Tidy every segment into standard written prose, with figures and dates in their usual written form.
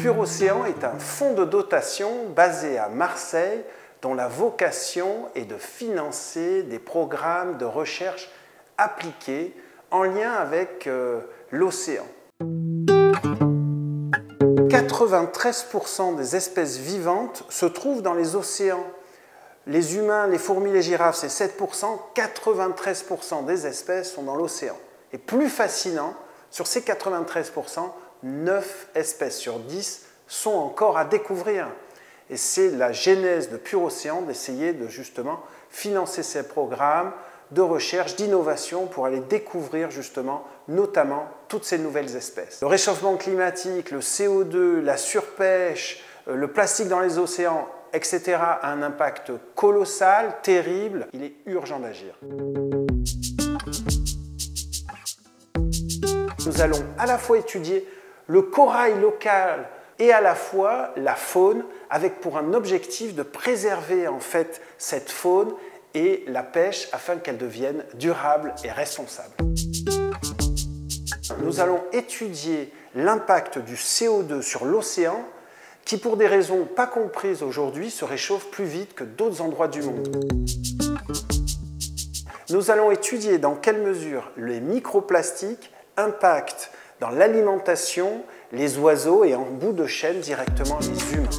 Pur Océan est un fonds de dotation basé à Marseille dont la vocation est de financer des programmes de recherche appliqués en lien avec l'océan. 93% des espèces vivantes se trouvent dans les océans. Les humains, les fourmis, les girafes, c'est 7%, 93% des espèces sont dans l'océan. Et plus fascinant, sur ces 93%, 9 espèces sur 10 sont encore à découvrir. Et c'est la genèse de Pur Océan d'essayer de justement financer ces programmes de recherche, d'innovation pour aller découvrir justement, notamment, toutes ces nouvelles espèces. Le réchauffement climatique, le CO2, la surpêche, le plastique dans les océans, etc. a un impact colossal, terrible. Il est urgent d'agir. Nous allons à la fois étudier le corail local et à la fois la faune, avec pour un objectif de préserver en fait cette faune et la pêche afin qu'elle devienne durable et responsable. Nous allons étudier l'impact du CO2 sur l'océan qui, pour des raisons pas comprises aujourd'hui, se réchauffe plus vite que d'autres endroits du monde. Nous allons étudier dans quelle mesure les microplastiques impactent dans l'alimentation les oiseaux et en bout de chaîne directement les humains.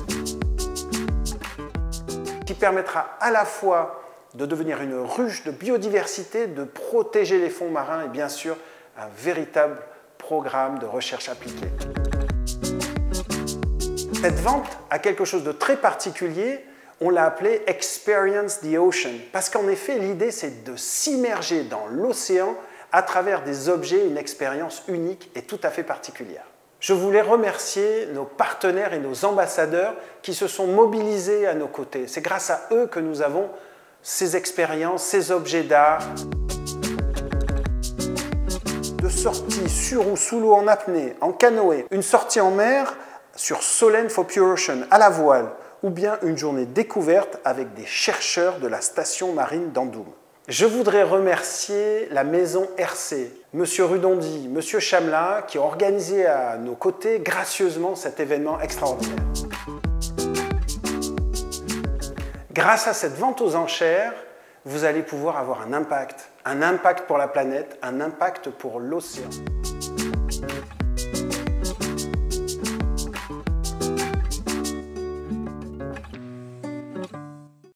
Qui permettra à la fois de devenir une ruche de biodiversité, de protéger les fonds marins et bien sûr un véritable programme de recherche appliquée. Cette vente a quelque chose de très particulier, on l'a appelé « Experience the Ocean » parce qu'en effet l'idée c'est de s'immerger dans l'océan à travers des objets, une expérience unique et tout à fait particulière. Je voulais remercier nos partenaires et nos ambassadeurs qui se sont mobilisés à nos côtés. C'est grâce à eux que nous avons ces expériences, ces objets d'art. De sorties sur ou sous l'eau en apnée, en canoë, une sortie en mer sur Solent for Pure Ocean à la voile, ou bien une journée découverte avec des chercheurs de la station marine d'Andoum. Je voudrais remercier la maison RC, M. Rudondy, M. Chamelin, qui ont organisé à nos côtés gracieusement cet événement extraordinaire. Grâce à cette vente aux enchères, vous allez pouvoir avoir un impact pour la planète, un impact pour l'océan.